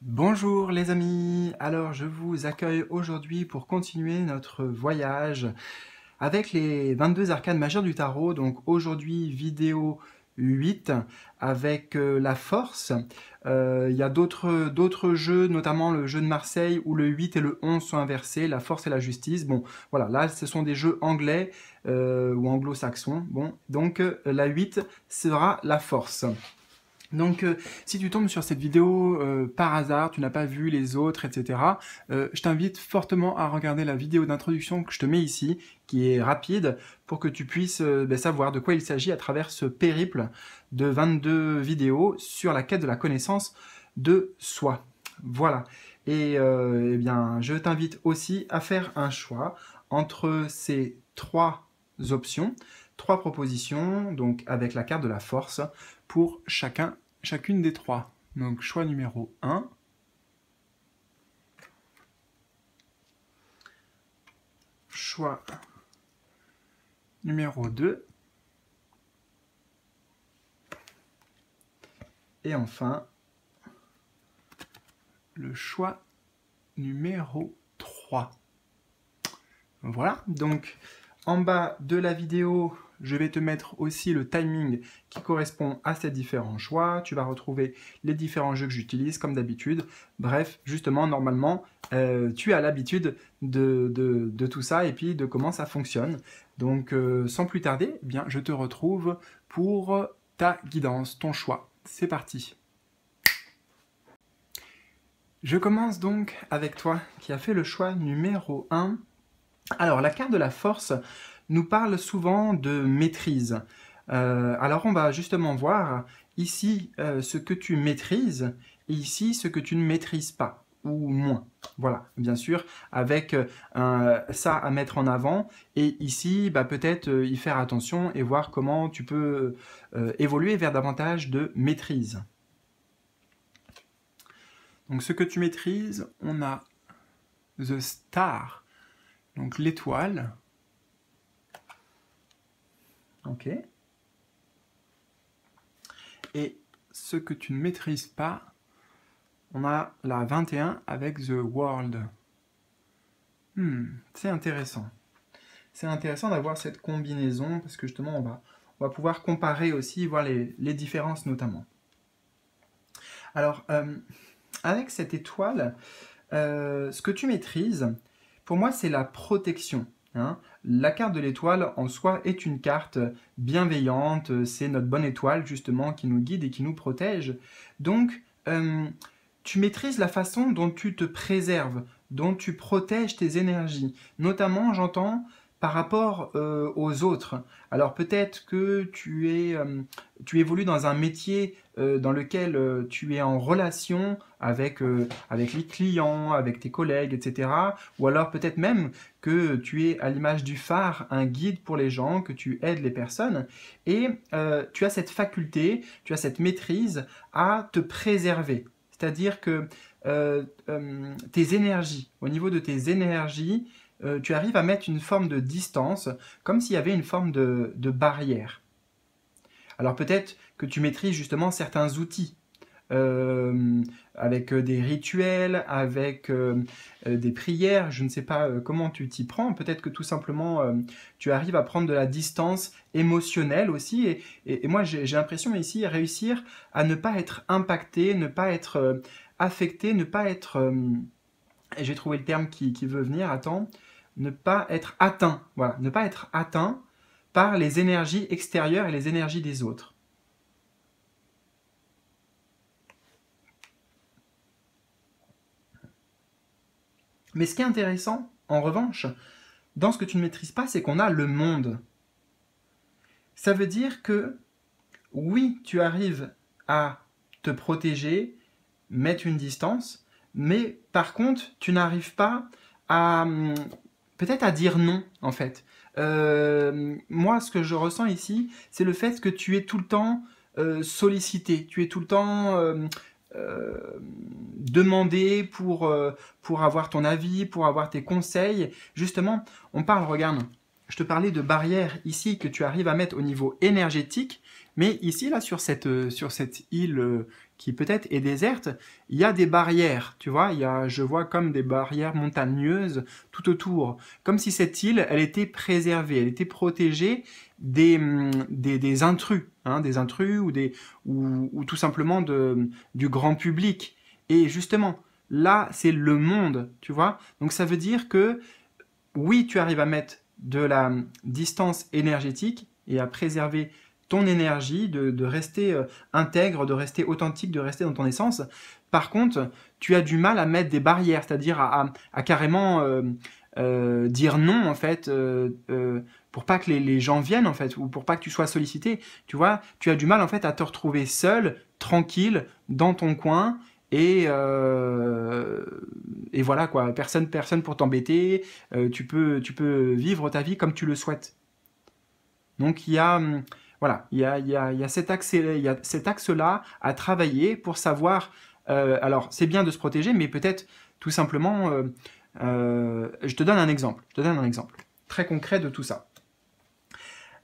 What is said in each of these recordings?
Bonjour les amis, alors je vous accueille aujourd'hui pour continuer notre voyage avec les 22 arcanes majeures du tarot. Donc aujourd'hui vidéo 8 avec la force. Il y a d'autres jeux, notamment le jeu de Marseille où le 8 et le 11 sont inversés, la force et la justice. Bon voilà, là ce sont des jeux anglais ou anglo-saxons. Bon, donc la 8 sera la force. Donc, si tu tombes sur cette vidéo par hasard, tu n'as pas vu les autres, etc., je t'invite fortement à regarder la vidéo d'introduction que je te mets ici, qui est rapide, pour que tu puisses savoir de quoi il s'agit à travers ce périple de 22 vidéos sur la quête de la connaissance de soi. Voilà. Et eh bien, je t'invite aussi à faire un choix entre ces trois options, trois propositions, donc avec la carte de la force, pour chacune des trois. Donc choix numéro 1. Choix numéro 2. Et enfin, le choix numéro 3. Voilà, donc en bas de la vidéo, je vais te mettre aussi le timing qui correspond à ces différents choix. Tu vas retrouver les différents jeux que j'utilise comme d'habitude. Bref, justement, normalement, tu as l'habitude de tout ça et puis de comment ça fonctionne. Donc, sans plus tarder, eh bien, je te retrouve pour ta guidance, ton choix. C'est parti. Je commence donc avec toi qui as fait le choix numéro 1. Alors, la carte de la force nous parle souvent de maîtrise. Alors, on va justement voir ici ce que tu maîtrises et ici ce que tu ne maîtrises pas, ou moins. Voilà, bien sûr, avec ça à mettre en avant. Et ici, peut-être y faire attention et voir comment tu peux évoluer vers davantage de maîtrise. Donc, ce que tu maîtrises, on a The Star. Donc l'étoile. Ok. Et ce que tu ne maîtrises pas, on a la 21 avec The World. C'est intéressant. C'est intéressant d'avoir cette combinaison parce que justement on va pouvoir comparer aussi, voir les différences notamment. Alors, avec cette étoile, ce que tu maîtrises, pour moi c'est la protection. La carte de l'étoile en soi est une carte bienveillante, c'est notre bonne étoile justement qui nous guide et qui nous protège. Donc, tu maîtrises la façon dont tu te préserves, dont tu protèges tes énergies. Notamment, j'entends, par rapport aux autres. Alors peut-être que tu évolues dans un métier dans lequel tu es en relation avec les clients, avec tes collègues, etc. Ou alors peut-être même que tu es à l'image du phare, un guide pour les gens, que tu aides les personnes. Et tu as cette faculté, tu as cette maîtrise à te préserver. C'est-à-dire que tes énergies, au niveau de tes énergies, tu arrives à mettre une forme de distance, comme s'il y avait une forme de barrière. Alors peut-être que tu maîtrises justement certains outils, avec des rituels, avec des prières, je ne sais pas comment tu t'y prends, peut-être que tout simplement tu arrives à prendre de la distance émotionnelle aussi, et moi j'ai l'impression ici réussir à ne pas être impacté, ne pas être affecté, ne pas être, et j'ai trouvé le terme qui veut venir, attends, ne pas être atteint, voilà, ne pas être atteint par les énergies extérieures et les énergies des autres. Mais ce qui est intéressant, en revanche, dans ce que tu ne maîtrises pas, c'est qu'on a le monde. Ça veut dire que, oui, tu arrives à te protéger, mettre une distance, mais par contre, tu n'arrives pas à peut-être à dire non, en fait. Moi, ce que je ressens ici, c'est le fait que tu es tout le temps sollicité, tu es tout le temps demandé pour avoir ton avis, pour avoir tes conseils. Justement, on parle, regarde, je te parlais de barrières ici que tu arrives à mettre au niveau énergétique, mais ici, là, sur cette île qui peut-être est déserte, il y a des barrières, tu vois, je vois comme des barrières montagneuses tout autour, comme si cette île, elle était préservée, elle était protégée des intrus, hein, des intrus ou tout simplement du grand public. Et justement, là, c'est le monde, tu vois, donc ça veut dire que oui, tu arrives à mettre de la distance énergétique et à préserver ton énergie, de rester intègre, de rester authentique, de rester dans ton essence. Par contre, tu as du mal à mettre des barrières, c'est-à-dire à carrément dire non, en fait, pour pas que les gens viennent, en fait, ou pour pas que tu sois sollicité. Tu vois, tu as du mal, en fait, à te retrouver seul, tranquille, dans ton coin, et voilà quoi, personne pour t'embêter, tu peux vivre ta vie comme tu le souhaites. Donc voilà, il y a cet axe-là à travailler pour savoir. Alors c'est bien de se protéger, mais peut-être tout simplement, je te donne un exemple. Je te donne un exemple très concret de tout ça.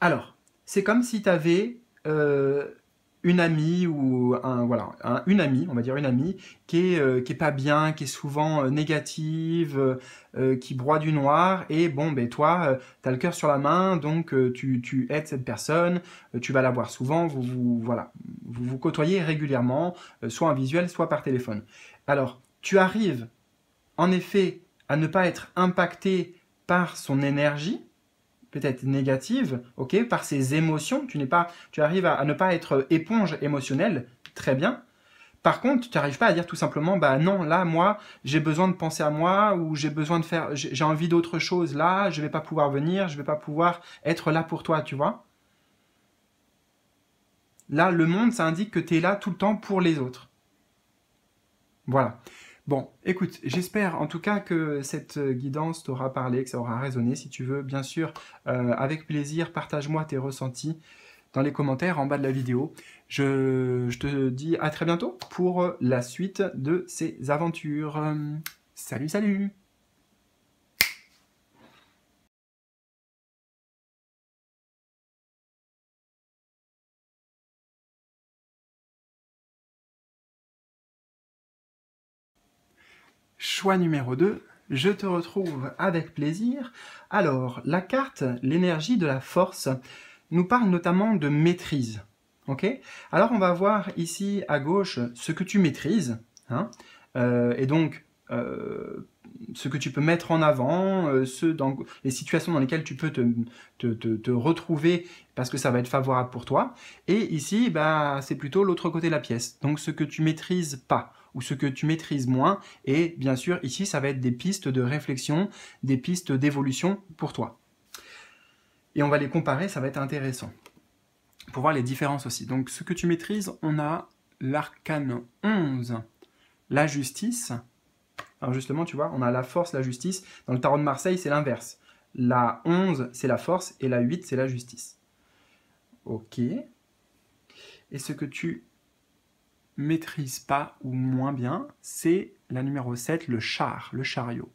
Alors, c'est comme si tu avais une amie ou une amie, on va dire une amie qui est pas bien, qui est souvent négative, qui broie du noir, et bon ben toi tu as le cœur sur la main, donc tu aides cette personne, tu vas la voir souvent, vous côtoyez régulièrement, soit en visuel, soit par téléphone. Alors, tu arrives en effet à ne pas être impacté par son énergie, peut-être négative, ok, par ses émotions, tu arrives à ne pas être éponge émotionnelle, très bien. Par contre, tu n'arrives pas à dire tout simplement, bah non, là, moi, j'ai besoin de penser à moi, ou j'ai envie d'autre chose, là, je vais pas pouvoir venir, je vais pas pouvoir être là pour toi, tu vois. Là, le monde, ça indique que tu es là tout le temps pour les autres. Voilà. Bon, écoute, j'espère en tout cas que cette guidance t'aura parlé, que ça aura résonné. Si tu veux, bien sûr, avec plaisir, partage-moi tes ressentis dans les commentaires en bas de la vidéo. Je te dis à très bientôt pour la suite de ces aventures. Salut, salut! Choix numéro 2, je te retrouve avec plaisir. Alors, la carte, l'énergie de la force, nous parle notamment de maîtrise. Ok? Alors, on va voir ici à gauche ce que tu maîtrises, hein, et donc ce que tu peux mettre en avant, les situations dans lesquelles tu peux te retrouver parce que ça va être favorable pour toi. Et ici, bah, c'est plutôt l'autre côté de la pièce. Donc, ce que tu maîtrises pas ou ce que tu maîtrises moins. Et bien sûr, ici, ça va être des pistes de réflexion, des pistes d'évolution pour toi. Et on va les comparer, ça va être intéressant. Pour voir les différences aussi. Donc, ce que tu maîtrises, on a l'arcane 11, la justice. Alors justement, tu vois, on a la force, la justice. Dans le tarot de Marseille, c'est l'inverse. La 11, c'est la force, et la 8, c'est la justice. Ok. Et ce que tu maîtrises pas ou moins bien, c'est la numéro 7, le chariot.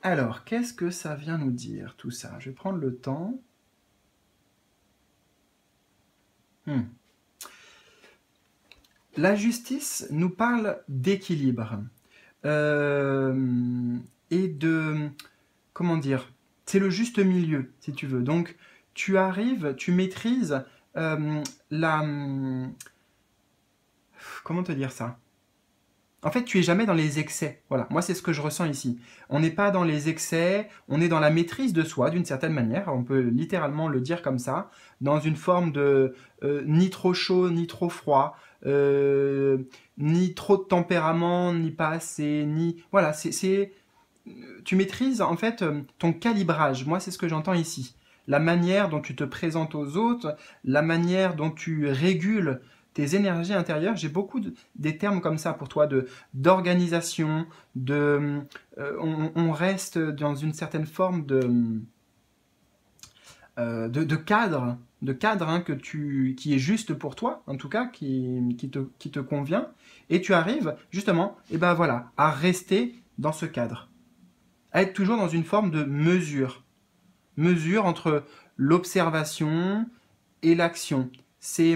Alors, qu'est-ce que ça vient nous dire, tout ça? Je vais prendre le temps. La justice nous parle d'équilibre. Et de... Comment dire? C'est le juste milieu, si tu veux. Donc, tu maîtrises comment te dire ça? En fait, tu es jamais dans les excès. Voilà, moi c'est ce que je ressens ici. On n'est pas dans les excès, on est dans la maîtrise de soi d'une certaine manière. On peut littéralement le dire comme ça, dans une forme de ni trop chaud, ni trop froid, ni trop de tempérament, ni pas assez, ni voilà, tu maîtrises en fait ton calibrage. Moi, c'est ce que j'entends ici. La manière dont tu te présentes aux autres, la manière dont tu régules tes énergies intérieures. J'ai beaucoup des termes comme ça pour toi, d'organisation, on reste dans une certaine forme de cadre, hein, qui est juste pour toi, en tout cas, qui te convient, et tu arrives justement, et ben voilà, à rester dans ce cadre, à être toujours dans une forme de mesure entre l'observation et l'action. C'est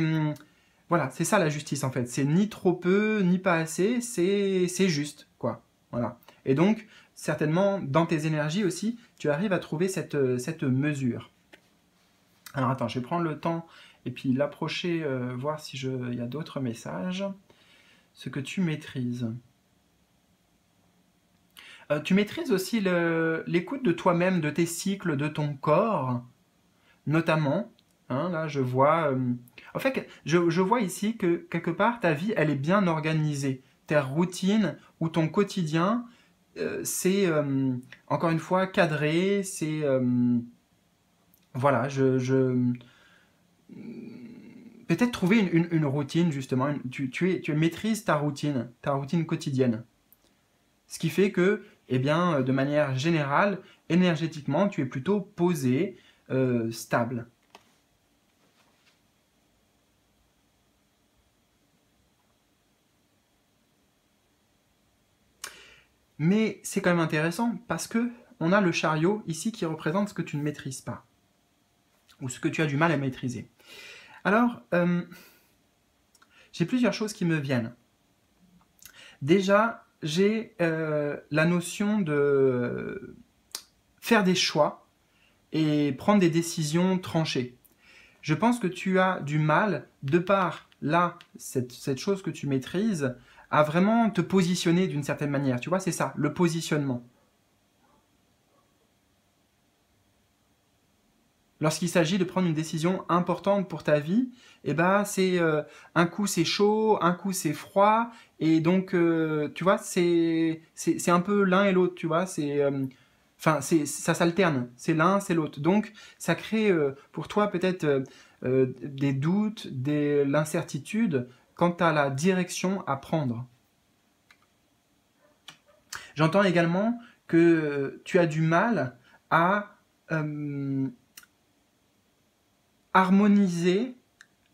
Voilà, c'est ça la justice en fait. C'est ni trop peu, ni pas assez, c'est juste, quoi. Voilà. Et donc, certainement, dans tes énergies aussi, tu arrives à trouver cette mesure. Alors attends, je vais prendre le temps et puis l'approcher, voir si il y a d'autres messages. Ce que tu maîtrises. Tu maîtrises aussi l'écoute de toi-même, de tes cycles, de ton corps, notamment. Hein, là, je vois. En fait, je vois ici que quelque part, ta vie, elle est bien organisée. Ta routine ou ton quotidien, c'est encore une fois cadré. C'est voilà, peut-être trouver une routine justement. Tu maîtrises ta routine quotidienne. Ce qui fait que, eh bien, de manière générale, énergétiquement, tu es plutôt posé, stable. Mais c'est quand même intéressant parce que on a le chariot ici qui représente ce que tu ne maîtrises pas ou ce que tu as du mal à maîtriser. Alors, j'ai plusieurs choses qui me viennent. Déjà, j'ai la notion de faire des choix et prendre des décisions tranchées. Je pense que tu as du mal, de par là, cette chose que tu maîtrises, à vraiment te positionner d'une certaine manière. Tu vois, c'est ça, le positionnement. Lorsqu'il s'agit de prendre une décision importante pour ta vie, eh ben, c'est un coup c'est chaud, un coup c'est froid, et donc tu vois, c'est un peu l'un et l'autre, tu vois, enfin, ça s'alterne, c'est l'un, c'est l'autre. Donc, ça crée pour toi peut-être des doutes, l'incertitude quant à la direction à prendre. J'entends également que tu as du mal à harmoniser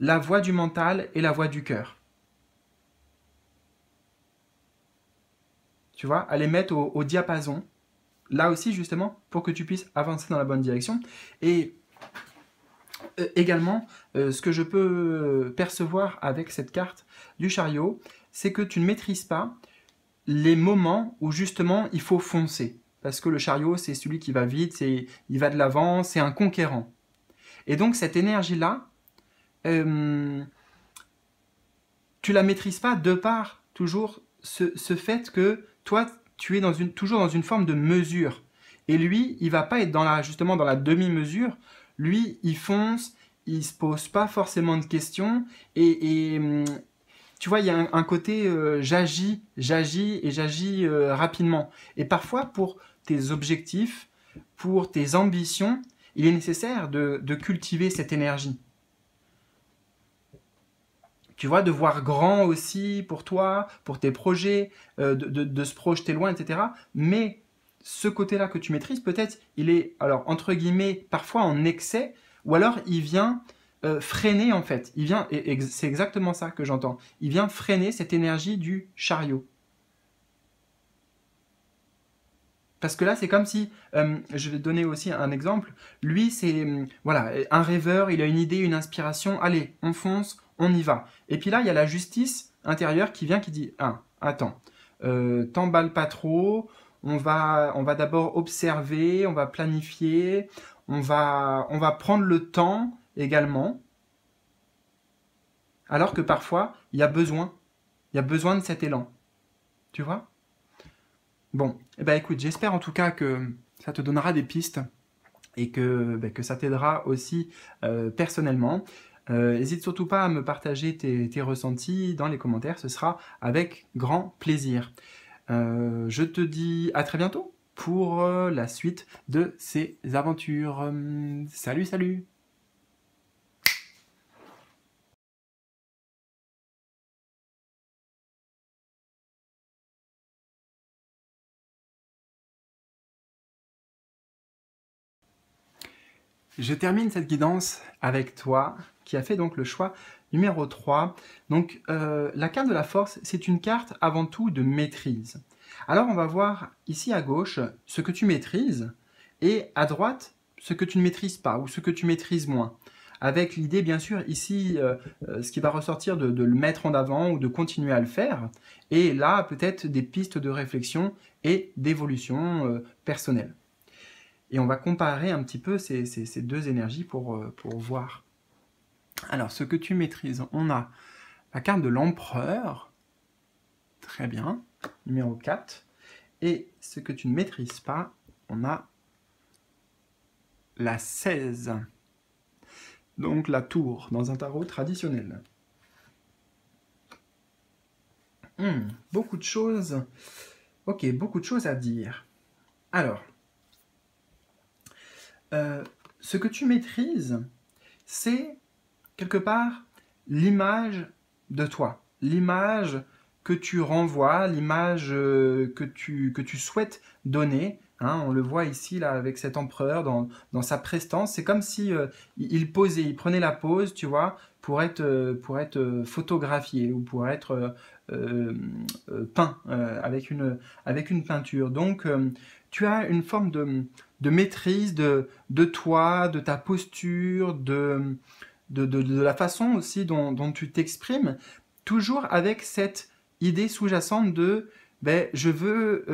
la voix du mental et la voix du cœur. Tu vois, à les mettre au diapason. Là aussi, justement, pour que tu puisses avancer dans la bonne direction. Et également, ce que je peux percevoir avec cette carte du chariot, c'est que tu ne maîtrises pas les moments où justement il faut foncer. Parce que le chariot, c'est celui qui va vite, il va de l'avant, c'est un conquérant. Et donc cette énergie-là, tu la maîtrises pas de par toujours ce fait que toi, tu es toujours dans une forme de mesure. Et lui, il va pas être justement dans la demi-mesure. Lui, il fonce, il se pose pas forcément de questions. Et tu vois, il y a un côté j'agis et j'agis rapidement. Et parfois, pour tes objectifs, pour tes ambitions, il est nécessaire de cultiver cette énergie. Tu vois, de voir grand aussi pour toi, pour tes projets, de se projeter loin, etc. Mais ce côté-là que tu maîtrises, peut-être, il est, alors, entre guillemets, parfois en excès, ou alors il vient freiner, en fait. Il vient, et c'est exactement ça que j'entends, il vient freiner cette énergie du chariot. Parce que là, c'est comme si, je vais te donner aussi un exemple, lui, c'est voilà, un rêveur, il a une idée, une inspiration, allez, on fonce, on y va. Et puis là, il y a la justice intérieure qui vient, qui dit, ah, attends, t'emballes pas trop, on va d'abord observer, on va planifier, on va prendre le temps également, alors que parfois, il y a besoin de cet élan, tu vois? Bon, eh ben écoute, j'espère en tout cas que ça te donnera des pistes et que ça t'aidera aussi personnellement. N'hésite surtout pas à me partager tes ressentis dans les commentaires, ce sera avec grand plaisir. Je te dis à très bientôt pour la suite de ces aventures. Salut, salut! Je termine cette guidance avec toi, qui a fait donc le choix numéro 3. Donc la carte de la force, c'est une carte avant tout de maîtrise. Alors on va voir ici à gauche ce que tu maîtrises et à droite ce que tu ne maîtrises pas ou ce que tu maîtrises moins. avec l'idée, bien sûr, ici, ce qui va ressortir de le mettre en avant ou de continuer à le faire, et là, peut-être des pistes de réflexion et d'évolution personnelle. Et on va comparer un petit peu ces deux énergies pour voir. Alors, ce que tu maîtrises, on a la carte de l'empereur, très bien, numéro 4, et ce que tu ne maîtrises pas, on a la 16. Donc la tour dans un tarot traditionnel. Beaucoup de choses. Ok, beaucoup de choses à dire. Alors, ce que tu maîtrises, c'est quelque part l'image de toi, l'image que tu renvoies, l'image que tu souhaites donner. Hein, on le voit ici là avec cet empereur dans sa prestance. C'est comme si il posait, il prenait la pose, tu vois, pour être photographié ou pour être peint avec une peinture. Donc tu as une forme de maîtrise de toi, de ta posture, de la façon aussi dont tu t'exprimes, toujours avec cette idée sous-jacente de ben, je veux.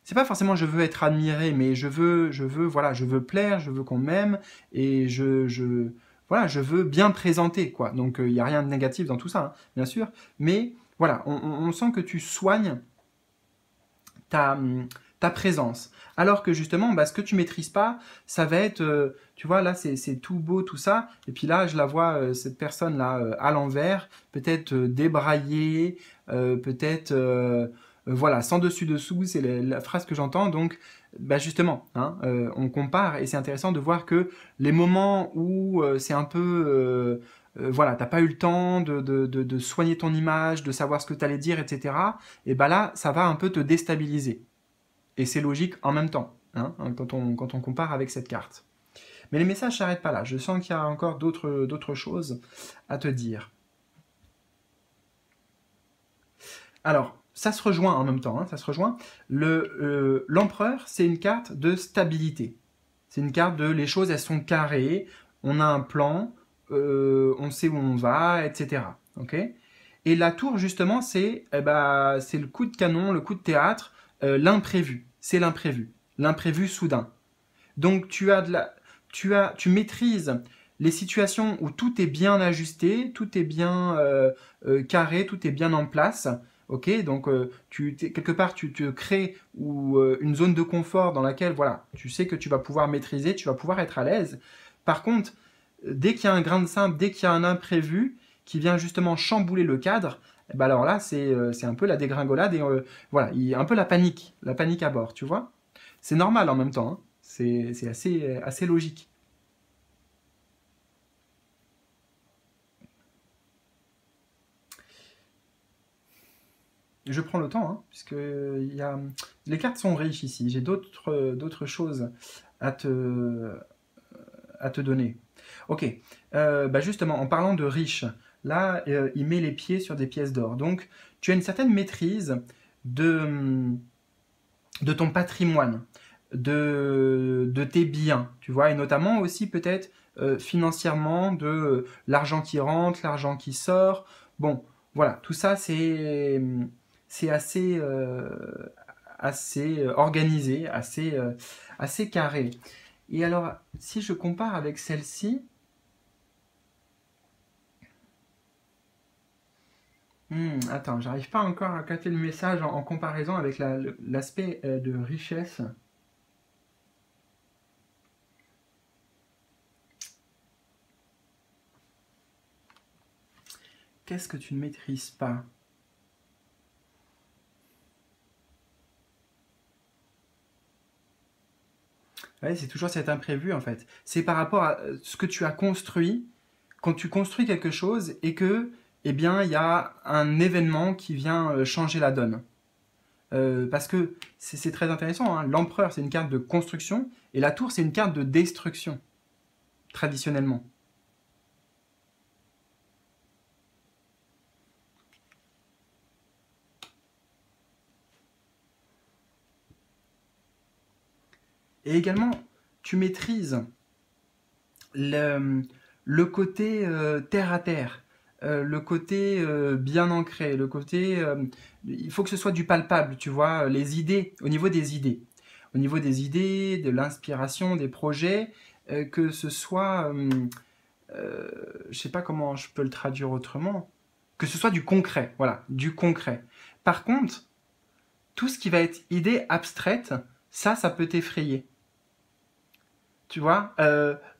C'est pas forcément je veux être admiré, mais voilà, je veux plaire, je veux qu'on m'aime, et voilà, je veux bien présenter, quoi. Donc il n'y a rien de négatif dans tout ça, hein, bien sûr, mais voilà, on sent que tu soignes ta, ta présence. Alors que justement, bah, ce que tu maîtrises pas, ça va être, tu vois, là c'est tout beau, tout ça, et puis là je la vois, cette personne-là, à l'envers, peut-être débraillée, peut-être, voilà, sans dessus-dessous, c'est la phrase que j'entends, donc bah, justement, hein, on compare, et c'est intéressant de voir que les moments où c'est un peu... voilà, t'as pas eu le temps de soigner ton image, de savoir ce que tu allais dire, etc. Et bah là, ça va un peu te déstabiliser. Et c'est logique en même temps, hein, quand on compare avec cette carte. Mais les messages ne s'arrêtent pas là. Je sens qu'il y a encore d'autres choses à te dire. Alors, ça se rejoint en même temps, hein, ça se rejoint. L'empereur, c'est une carte de stabilité. C'est une carte de les choses, elles sont carrées, on a un plan, on sait où on va, etc. Okay, et la tour, justement, c'est le coup de canon, le coup de théâtre, l'imprévu. C'est l'imprévu. L'imprévu soudain. Donc, tu maîtrises les situations où tout est bien ajusté, tout est bien carré, tout est bien en place. Ok, donc quelque part tu te crées une zone de confort dans laquelle voilà, tu sais que tu vas pouvoir maîtriser, tu vas pouvoir être à l'aise. Par contre, dès qu'il y a un grain de sable, dès qu'il y a un imprévu qui vient justement chambouler le cadre, eh ben alors là c'est un peu la dégringolade et voilà, il y a un peu la panique à bord, tu vois. C'est normal en même temps, hein. C'est assez logique. Je prends le temps, hein, puisque les cartes sont riches ici. J'ai d'autres choses à te donner. Ok, bah justement, en parlant de riche, là, il met les pieds sur des pièces d'or. Donc, tu as une certaine maîtrise de, de ton patrimoine, de tes biens, tu vois, et notamment aussi peut-être financièrement de l'argent qui rentre, l'argent qui sort. Bon, voilà, tout ça c'est assez organisé, assez carré. Et alors, si je compare avec celle-ci, attends, j'arrive pas encore à capter le message en comparaison avec l'aspect de richesse. Qu'est-ce que tu ne maîtrises pas? Ouais, c'est toujours cet imprévu en fait. C'est par rapport à ce que tu as construit, quand tu construis quelque chose et que, eh bien, il y a un événement qui vient changer la donne. Parce que c'est très intéressant, hein. L'empereur, c'est une carte de construction et la tour, c'est une carte de destruction, traditionnellement. Et également, tu maîtrises le, le côté terre à terre, le côté bien ancré, le côté... il faut que ce soit du palpable, tu vois, les idées, au niveau des idées. Au niveau des idées, de l'inspiration, des projets, que ce soit... je sais pas comment je peux le traduire autrement, que ce soit du concret, voilà, du concret. Par contre, tout ce qui va être idée abstraite, ça peut t'effrayer. Tu vois,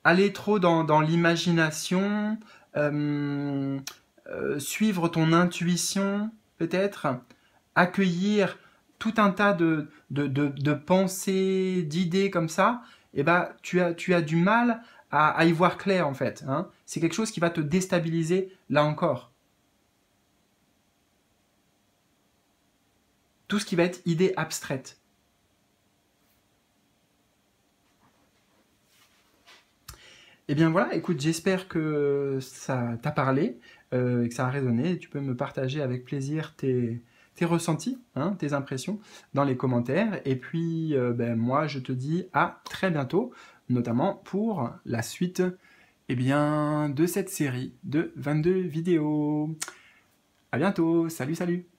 aller trop dans l'imagination, euh, suivre ton intuition, peut-être, accueillir tout un tas de pensées, d'idées comme ça, et ben, tu as du mal à y voir clair en fait. Hein. C'est quelque chose qui va te déstabiliser là encore. Tout ce qui va être idée abstraite. Eh bien voilà, écoute, j'espère que ça t'a parlé, et que ça a résonné. Tu peux me partager avec plaisir tes ressentis, hein, tes impressions dans les commentaires. Et puis, ben, moi, je te dis à très bientôt, notamment pour la suite eh bien, de cette série de 22 vidéos. À bientôt, salut, salut!